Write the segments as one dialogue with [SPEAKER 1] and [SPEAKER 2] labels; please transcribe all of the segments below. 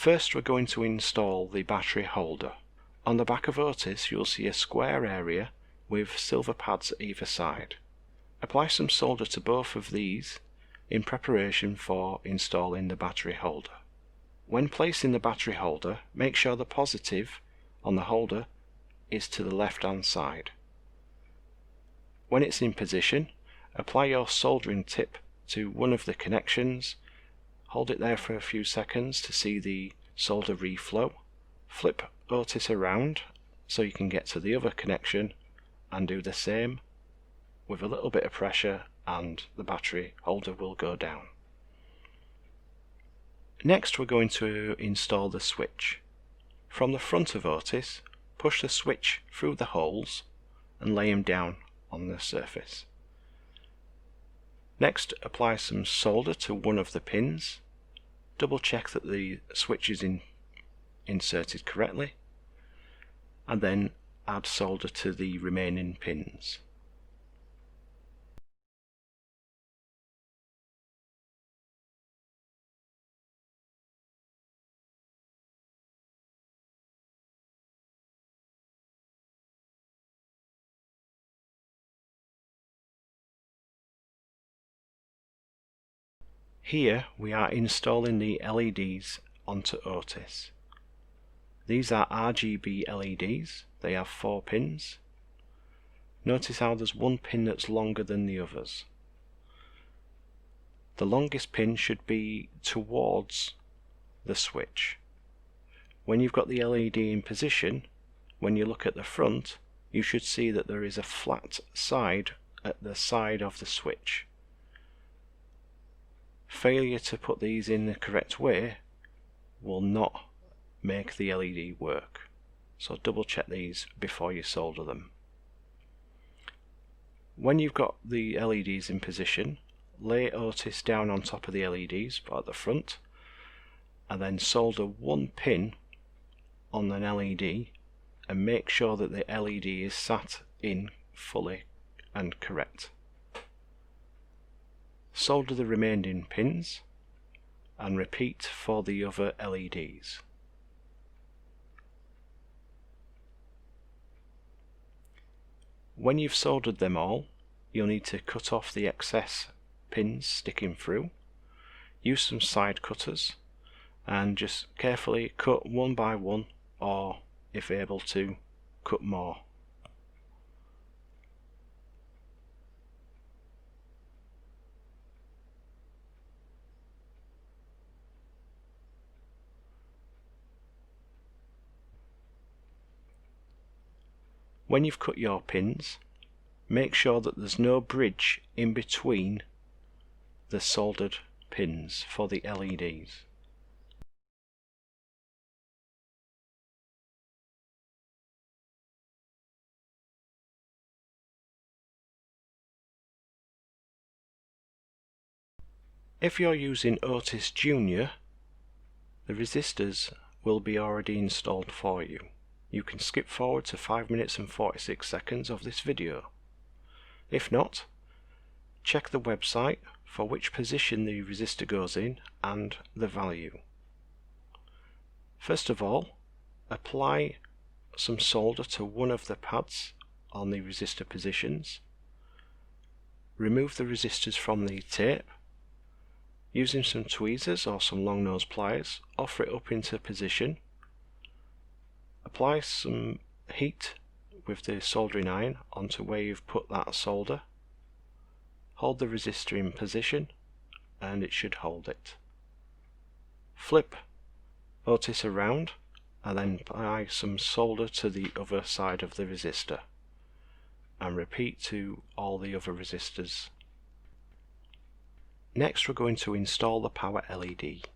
[SPEAKER 1] First we're going to install the battery holder. On the back of OTIS you'll see a square area with silver pads either side. Apply some solder to both of these in preparation for installing the battery holder. When placing the battery holder, make sure the positive on the holder is to the left hand side. When it's in position, apply your soldering tip to one of the connections, hold it there for a few seconds to see the solder reflow, flip OTIS around so you can get to the other connection and do the same with a little bit of pressure and the battery holder will go down. Next we're going to install the switch. From the front of OTIS, push the switch through the holes and lay him down on the surface. Next, apply some solder to one of the pins. Double check that the switch is inserted correctly, and then add solder to the remaining pins. Here we are installing the LEDs onto OTIS. These are RGB LEDs, they have 4 pins. Notice how there's one pin that's longer than the others. The longest pin should be towards the switch. When you've got the LED in position, when you look at the front, you should see that there is a flat side at the side of the switch. Failure to put these in the correct way will not make the LED work, so double check these before you solder them. When you've got the LEDs in position, lay OTIS down on top of the LEDs but at the front, and then solder one pin on an LED and make sure that the LED is sat in fully and correct. Solder the remaining pins and repeat for the other LEDs. When you've soldered them all, you'll need to cut off the excess pins sticking through. Use some side cutters and just carefully cut one by one, or if able to, cut more. When you've cut your pins, make sure that there's no bridge in between the soldered pins for the LEDs. If you're using OTIS Junior, the resistors will be already installed for you. You can skip forward to 5 minutes and 46 seconds of this video. If not, check the website for which position the resistor goes in and the value. First of all, apply some solder to one of the pads on the resistor positions. Remove the resistors from the tape. Using some tweezers or some long nose pliers, offer it up into position. Apply some heat with the soldering iron onto where you've put that solder. Hold the resistor in position and it should hold it. Flip OTIS around and then apply some solder to the other side of the resistor and repeat to all the other resistors. Next we're going to install the power LED,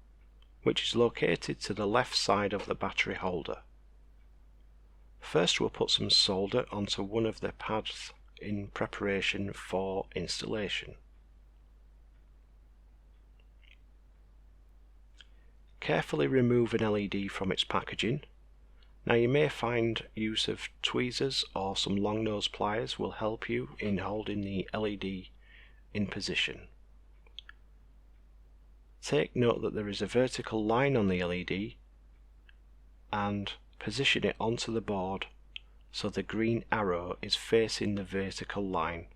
[SPEAKER 1] which is located to the left side of the battery holder. First we'll put some solder onto one of the pads in preparation for installation. Carefully remove an LED from its packaging. Now you may find use of tweezers or some long nose pliers will help you in holding the LED in position. Take note that there is a vertical line on the LED and position it onto the board so the green arrow is facing the vertical line.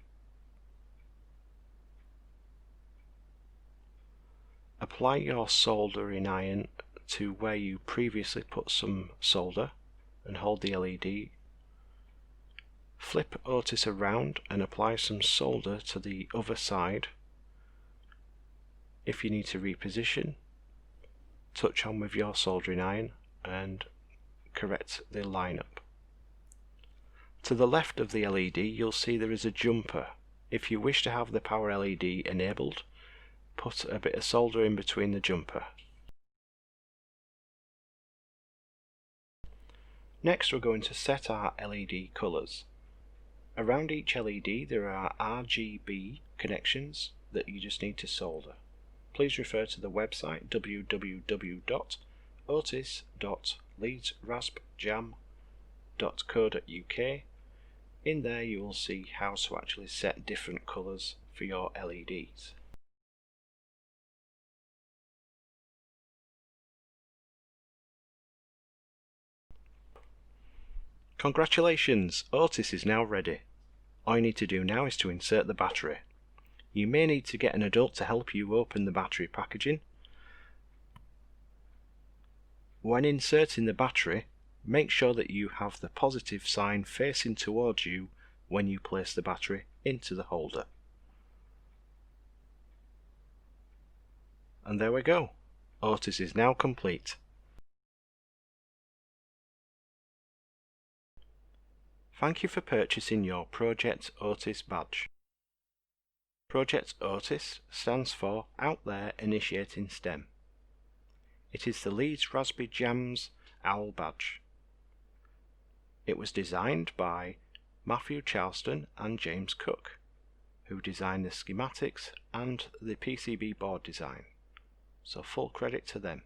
[SPEAKER 1] Apply your soldering iron to where you previously put some solder and hold the LED. Flip OTIS around and apply some solder to the other side. If you need to reposition, touch on with your soldering iron and correct the lineup. To the left of the LED you'll see there is a jumper. If you wish to have the power LED enabled, put a bit of solder in between the jumper. Next we're going to set our LED colours. Around each LED there are RGB connections that you just need to solder. Please refer to the website www.otis.leedsraspberjam.co.uk. In there you will see how to actually set different colours for your LEDs. Congratulations! OTIS is now ready. All you need to do now is to insert the battery. You may need to get an adult to help you open the battery packaging. When inserting the battery, make sure that you have the positive sign facing towards you when you place the battery into the holder. And there we go. OTIS is now complete. Thank you for purchasing your Project OTIS badge. Project OTIS stands for Out There Initiating STEM. It is the Leeds Raspberry Jam's OWL badge. It was designed by Matthew Charleston and James Cook, who designed the schematics and the PCB board design, so full credit to them.